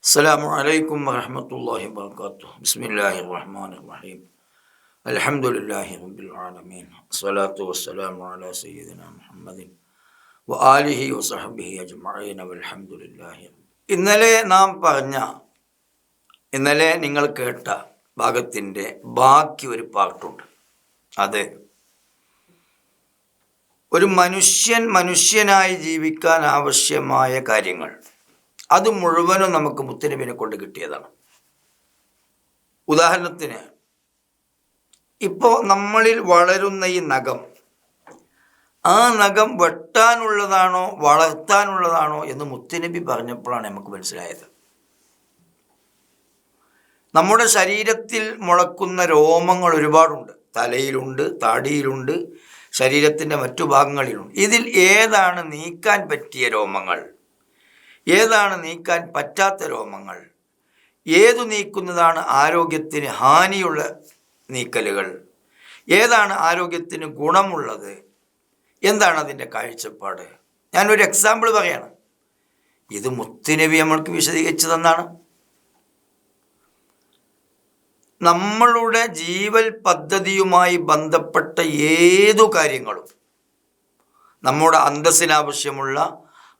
അസ്സലാമു അലൈക്കും വറഹ്മത്തുള്ളാഹി വബറകാതുഹു. ബിസ്മില്ലാഹിർ റഹ്മാനിർ റഹീം. അൽഹംദുലില്ലാഹി റബ്ബിൽ ആലമീൻ. അസ്സലാത്തു വസ്സലാമു അലാ സയ്യിദിനാ മുഹമ്മദിൻ വആലിഹി വസഹ്ബിഹി അജ്മഈൻ വൽഹംദുലില്ലാഹി. ഇന്നലെ നിങ്ങൾ കേട്ട ഭാഗത്തിൻ്റെ ബാക്കി ഒരു പാർട്ടുണ്ട്. അത് ഒരു മനുഷ്യനായി ജീവിക്കാൻ ആവശ്യമായ കാര്യങ്ങൾ, അത് മുഴുവനും നമുക്ക് മുത്തുനബിനെ കൊണ്ട് കിട്ടിയതാണ്. ഉദാഹരണത്തിന്, ഇപ്പോൾ നമ്മളിൽ വളരുന്ന ഈ നഖം, ആ നഖം വെട്ടാനുള്ളതാണോ വളർത്താനുള്ളതാണോ എന്ന് മുത്തുനബി പറഞ്ഞപ്പോഴാണ് നമുക്ക് മനസ്സിലായത്. നമ്മുടെ ശരീരത്തിൽ മുളക്കുന്ന രോമങ്ങൾ ഒരുപാടുണ്ട്. തലയിലുണ്ട്, താടിയിലുണ്ട്, ശരീരത്തിൻ്റെ മറ്റു ഭാഗങ്ങളിലുണ്ട്. ഇതിൽ ഏതാണ് നീക്കാൻ പറ്റിയ രോമങ്ങൾ, ഏതാണ് നീക്കാൻ പറ്റാത്ത രോമങ്ങൾ, ഏതു നീക്കുന്നതാണ് ആരോഗ്യത്തിന് ഹാനിയുള്ള നീക്കലുകൾ, ഏതാണ് ആരോഗ്യത്തിന് ഗുണമുള്ളത്, എന്താണ് അതിൻ്റെ കാഴ്ചപ്പാട്? ഞാനൊരു എക്സാമ്പിൾ പറയാണ്. ഇത് മുത്തുനബി നമ്മൾക്ക് വിശദീകരിച്ചു തന്നാണ്. നമ്മളുടെ ജീവൽ പദ്ധതിയുമായി ബന്ധപ്പെട്ട ഏതു കാര്യങ്ങളും, നമ്മുടെ അന്തസ്സിനാവശ്യമുള്ള,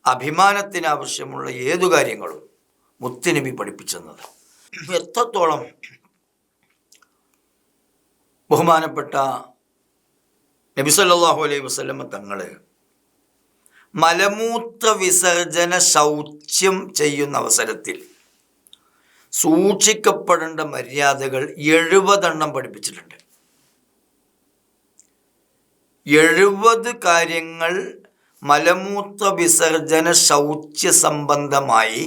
അഭിമാനത്തിനാവശ്യമുള്ള ഏതു കാര്യങ്ങളും മുത്തുനബി പഠിപ്പിച്ചെന്നത്. എത്രത്തോളം ബഹുമാനപ്പെട്ട നബി സല്ലല്ലാഹു അലൈഹി വസല്ലമ തങ്ങൾ മലമൂത്ര വിസർജന ശൗച്യം ചെയ്യുന്ന അവസരത്തിൽ സൂക്ഷിക്കപ്പെടേണ്ട മര്യാദകൾ 70 പഠിപ്പിച്ചിട്ടുണ്ട്. 70 കാര്യങ്ങൾ മലമൂത്ര വിസർജന ശൗച്യ സംബന്ധമായി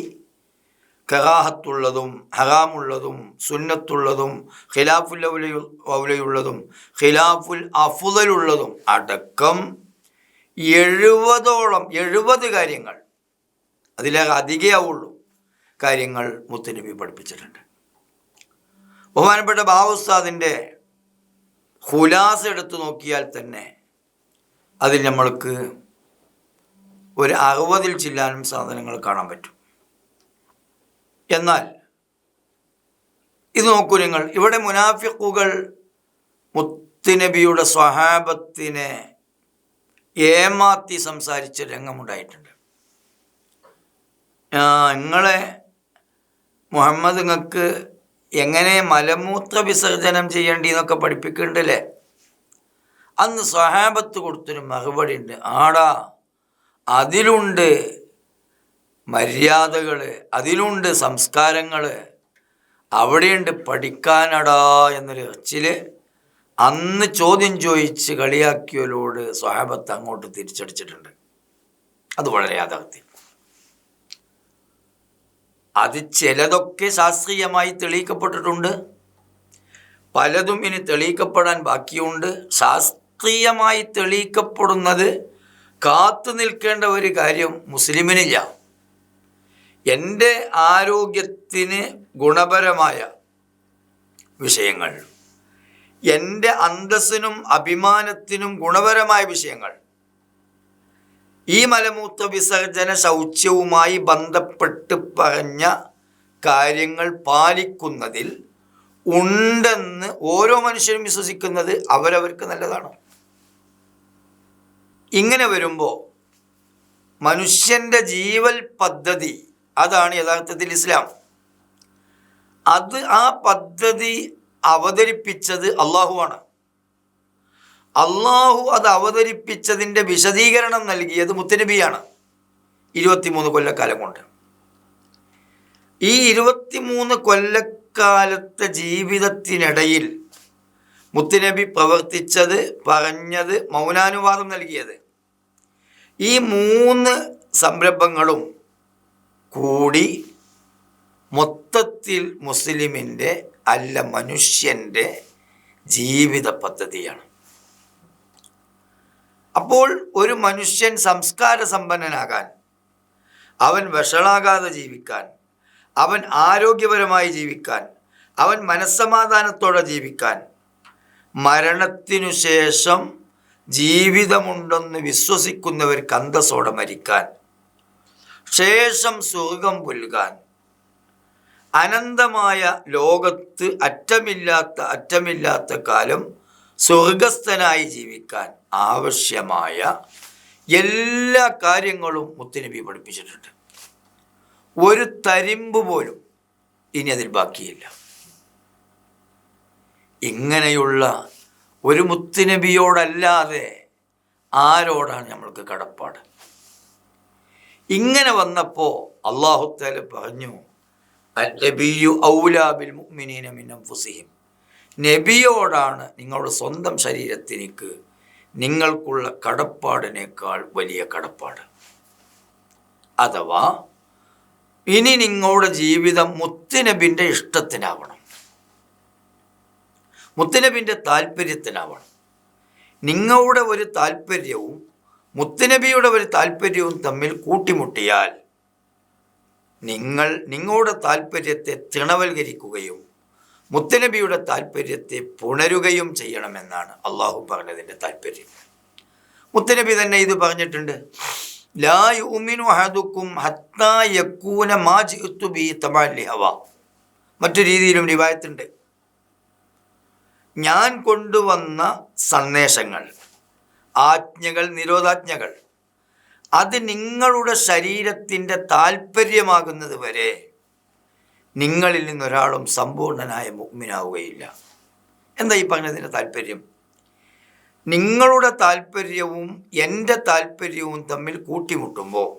കറാഹത്തുള്ളതും ഹറാമുള്ളതും സുന്നത്തുള്ളതും ഖിലാഫുൽ ഔലയുള്ളതും ഖിലാഫുൽ അഫ്ളലുള്ളതും അടക്കം 70 കാര്യങ്ങൾ, അതിലേറെ അധികമാവുള്ളൂ കാര്യങ്ങൾ മുത്തുനബി പഠിപ്പിച്ചിട്ടുണ്ട്. ബഹുമാനപ്പെട്ട ബാവുസ്താദിൻ്റെ ഖുലാസ എടുത്തു നോക്കിയാൽ തന്നെ അതിൽ നമ്മൾക്ക് ഒരു 60 ചില്ലാനും സാധനങ്ങൾ കാണാൻ പറ്റും. എന്നാൽ ഇത് നോക്കൂ നിങ്ങൾ, ഇവിടെ മുനാഫിഖുകൾ മുത്തുനബിയുടെ സ്വഹാബത്തിനെ ഏമാത്തി സംസാരിച്ച രംഗമുണ്ടായിട്ടുണ്ട്. നിങ്ങളെ മുഹമ്മദ് നിങ്ങൾക്ക് എങ്ങനെ മലമൂത്ര വിസർജനം ചെയ്യേണ്ടി എന്നൊക്കെ പഠിപ്പിക്കുന്നുണ്ടല്ലേ? അന്ന് സ്വഹാബത്ത് കൊടുത്തൊരു മറുപടി ഉണ്ട്. ആടാ, അതിലുണ്ട് മര്യാദകൾ, അതിലുണ്ട് സംസ്കാരങ്ങൾ, അവിടെയുണ്ട് പഠിക്കാനടാ എന്നൊരു എച്ചിൽ അന്ന് ചോദ്യം ചോദിച്ച് കളിയാക്കിയവരോട് സ്വഹാബത്ത് അങ്ങോട്ട് തിരിച്ചടിച്ചിട്ടുണ്ട്. അത് വളരെ യാഥാർത്ഥ്യം. അത് ചിലതൊക്കെ ശാസ്ത്രീയമായി തെളിയിക്കപ്പെട്ടിട്ടുണ്ട്, പലതും ഇനി തെളിയിക്കപ്പെടാൻ ബാക്കിയുണ്ട്. ശാസ്ത്രീയമായി തെളിയിക്കപ്പെടുന്നത് കാത്തു നിൽക്കേണ്ട ഒരു കാര്യം മുസ്ലിമിനില്ല. എൻ്റെ ആരോഗ്യത്തിന് ഗുണപരമായ വിഷയങ്ങൾ, എൻ്റെ അന്തസ്സിനും അഭിമാനത്തിനും ഗുണപരമായ വിഷയങ്ങൾ, ഈ മലമൂത്ര വിസർജന ശൗച്യവുമായി ബന്ധപ്പെട്ട് പറഞ്ഞ കാര്യങ്ങൾ പാലിക്കുന്നതിൽ ഉണ്ടെന്ന് ഓരോ മനുഷ്യരും വിശ്വസിക്കുന്നത് അവരവർക്ക് നല്ലതാണ്. ഇങ്ങനെ വരുമ്പോൾ മനുഷ്യൻ്റെ ജീവൽ പദ്ധതി, അതാണ് യഥാർത്ഥത്തിൽ ഇസ്ലാം. ആ പദ്ധതി അവതരിപ്പിച്ചത് അള്ളാഹുവാണ്. അള്ളാഹു അത് അവതരിപ്പിച്ചതിൻ്റെ വിശദീകരണം നൽകിയത് മുത്തുനബിയാണ് 23 കൊല്ലക്കാലം കൊണ്ട്. ഈ 23 കൊല്ലക്കാലത്തെ ജീവിതത്തിനിടയിൽ മുത്തുനബി പ്രവർത്തിച്ചത്, പറഞ്ഞത്, മൗനാനുവാദം നൽകിയത്, ഈ 3 സംരംഭങ്ങളും കൂടി മൊത്തത്തിൽ മുസ്ലിമിൻ്റെ അല്ല മനുഷ്യൻ്റെ ജീവിത പദ്ധതിയാണ്. അപ്പോൾ ഒരു മനുഷ്യൻ സംസ്കാര സമ്പന്നനാകാൻ, അവൻ വഷളാകാതെ ജീവിക്കാൻ, അവൻ ആരോഗ്യപരമായി ജീവിക്കാൻ, അവൻ മനസ്സമാധാനത്തോടെ ജീവിക്കാൻ, മരണത്തിനു ശേഷം ജീവിതമുണ്ടെന്ന് വിശ്വസിക്കുന്നവർക്ക് അന്തസ്സോടെ മരിക്കാൻ, ശേഷം സ്വർഗം പുൽകാൻ, അനന്തമായ ലോകത്ത് അറ്റമില്ലാത്ത കാലം സ്വർഗസ്ഥനായി ജീവിക്കാൻ ആവശ്യമായ എല്ലാ കാര്യങ്ങളും മുത്തുനബി പഠിപ്പിച്ചിട്ടുണ്ട്. ഒരു തരിമ്പ് പോലും ഇനി അതിൽ ബാക്കിയില്ല. ഇങ്ങനെയുള്ള ഒരു മുത്തുനബിയോടല്ലാതെ ആരോടാണ് നമ്മൾക്ക് കടപ്പാട്? ഇങ്ങനെ വന്നപ്പോൾ അല്ലാഹു തആല പറഞ്ഞു, അൻ-നബിയ്യു ഔലാ ബിൽ മുഅ്മിനീന മിൻ അൻഫുസിഹിം. നബിയോടാണ് നിങ്ങളുടെ സ്വന്തം ശരീരത്തിലേക്ക് നിങ്ങൾക്കുള്ള കടപ്പാടിനേക്കാൾ വലിയ കടപ്പാട്. അഥവാ ഇനി നിങ്ങളുടെ ജീവിതം മുത്തുനബിൻ്റെ ഇഷ്ടത്തിനാവണം, മുത്തുനബിൻ്റെ താല്പര്യത്തിനാവണം. നിങ്ങളുടെ ഒരു താല്പര്യവും മുത്തുനബിയുടെ ഒരു താല്പര്യവും തമ്മിൽ കൂട്ടിമുട്ടിയാൽ നിങ്ങളുടെ താല്പര്യത്തെ തൃണവൽക്കരിക്കുകയും മുത്തുനബിയുടെ താല്പര്യത്തെ പുണരുകയും ചെയ്യണമെന്നാണ് അള്ളാഹു പറഞ്ഞതിൻ്റെ താല്പര്യം. മുത്തുനബി തന്നെ ഇത് പറഞ്ഞിട്ടുണ്ട്, ലാ യുഅ്മിനു അഹദുക്കും ഹത്താ യകൂന മാ ജിഅ്തു ബിഹി തബഅൻ ലിഹവാ. മറ്റു രീതിയിലും റിവായത്തുണ്ട്, ഞാൻ കൊണ്ടുവന്ന സന്ദേശങ്ങൾ, ആജ്ഞകൾ, നിരോധാജ്ഞകൾ, അത് നിങ്ങളുടെ ശരീരത്തിൻ്റെ താല്പര്യമാകുന്നത് വരെ നിങ്ങളിൽ നിന്നൊരാളും സമ്പൂർണനായ മുഅ്മിനാവുകയില്ല. എന്താ ഈ പറഞ്ഞതിൻ്റെ താല്പര്യം? നിങ്ങളുടെ താല്പര്യവും എൻ്റെ താല്പര്യവും തമ്മിൽ കൂട്ടിമുട്ടുമ്പോൾ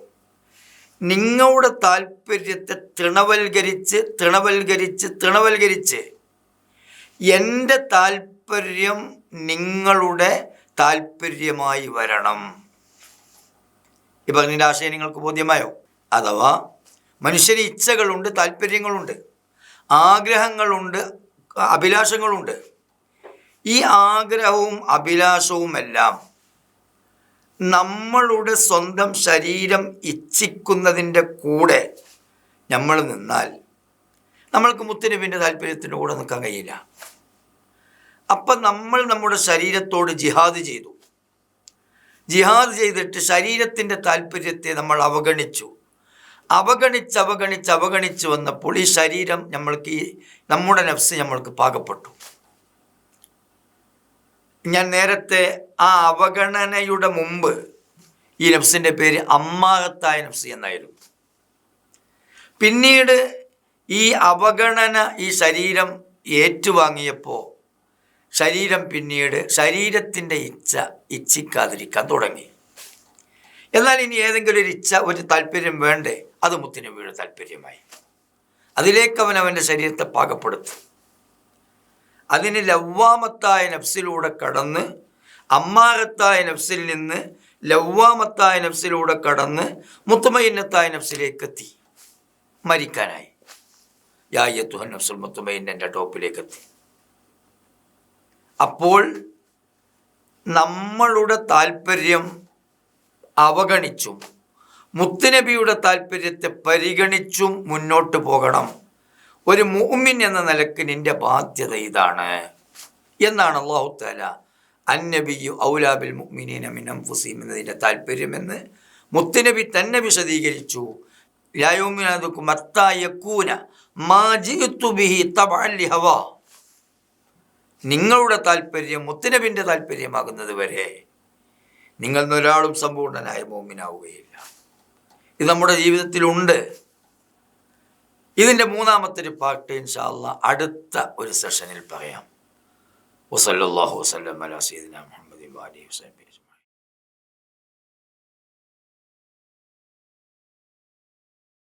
നിങ്ങളുടെ താല്പര്യത്തെ തൃണവൽക്കരിച്ച് എൻ്റെ താല്പര്യം നിങ്ങളുടെ താല്പര്യമായി വരണം. ഈ പറഞ്ഞതിൻ്റെ ആശയം നിങ്ങൾക്ക് ബോധ്യമായോ? അഥവാ മനുഷ്യന് ഇച്ഛകളുണ്ട്, താല്പര്യങ്ങളുണ്ട്, ആഗ്രഹങ്ങളുണ്ട്, അഭിലാഷങ്ങളുണ്ട്. ഈ ആഗ്രഹവും അഭിലാഷവുമെല്ലാം നമ്മളുടെ സ്വന്തം ശരീരം ഇച്ഛിക്കുന്നതിൻ്റെ കൂടെ നമ്മൾ നിന്നാൽ നമ്മൾക്ക് മുത്തുനബിൻ്റെ താല്പര്യത്തിൻ്റെ കൂടെ നിൽക്കാൻ കഴിയില്ല. അപ്പം നമ്മൾ നമ്മുടെ ശരീരത്തോട് ജിഹാദ് ചെയ്തിട്ട് ശരീരത്തിൻ്റെ താല്പര്യത്തെ നമ്മൾ അവഗണിച്ച് വന്നപ്പോൾ ഈ ശരീരം നമ്മുടെ നഫ്സ് നമ്മൾക്ക് പാകപ്പെട്ടു. ഞാൻ നേരത്തെ ആ അവഗണനയുടെ മുമ്പ് ഈ നഫ്സിൻ്റെ പേര് അമ്മാറത്തായ നഫ്സ് എന്നായിരുന്നു. പിന്നീട് ഈ അവഗണന ഈ ശരീരം ഏറ്റുവാങ്ങിയപ്പോൾ ശരീരം പിന്നീട് ശരീരത്തിൻ്റെ ഇച്ഛിക്കാതിരിക്കാൻ തുടങ്ങി. എന്നാൽ ഇനി ഏതെങ്കിലും ഒരു ഒരു താല്പര്യം വേണ്ടേ? അത് മുത്തുനബിയുടെ താല്പര്യമായി. അതിലേക്ക് അവൻ്റെ ശരീരത്തെ പാകപ്പെടുത്തും. അതിന് ലവ്വാമത്തായ നഫ്സിലൂടെ കടന്ന് അമ്മാറത്തായ നഫ്സിൽ നിന്ന് ലവ്വാമത്തായ നഫ്സിലൂടെ കടന്ന് മുത്മയിന്നത്തായ നഫ്സിലേക്ക് എത്തി, മരിക്കാനായി. യാ അയ്യത്തുഹൻ നഫ്സുൽ മുത്മയിന്നൻ്റെ ടോപ്പിലേക്ക് എത്തി. അപ്പോൾ നമ്മളുടെ താല്പര്യം അവഗണിച്ചും മുത്തുനബിയുടെ താല്പര്യത്തെ പരിഗണിച്ചും മുന്നോട്ട് പോകണം. ഒരു മുഅ്മിൻ എന്ന നിലക്ക് നിന്റെ ബാധ്യത ഇതാണ് എന്നാണ് അല്ലാഹു തആല അൻ-നബിയ്യു ഔലാ ബിൽ മുഅ്മിനീന മിൻ അൻഫുസിഹിം എന്നതിൻ്റെ താല്പര്യമെന്ന് മുത്തുനബി തന്നെ വിശദീകരിച്ചു. ലാ യുഅ്മിനു അഹദുക്കും ഹത്താ യകൂന മാ ജിഅ്തു ബിഹി തബഅൻ ലിഹവാ. നിങ്ങളുടെ താല്പര്യം മുത്തുനബിൻ്റെ താല്പര്യമാകുന്നത് വരെ നിങ്ങൾ ഒരാളും സമ്പൂർണനായ മുഅ്മിനാവുകയില്ല. ഇത് നമ്മുടെ ജീവിതത്തിലുണ്ട്. ഇതിൻ്റെ മൂന്നാമത്തെ ഒരു പാർട്ട് ഇൻഷാ അല്ലാഹ് അടുത്ത ഒരു സെഷനിൽ പറയാം. വസല്ലല്ലാഹു വസല്ലം അലാ സയ്യിദിനാ മുഹമ്മദിൻ വഅലിഹി വസഹ്ബിഹി.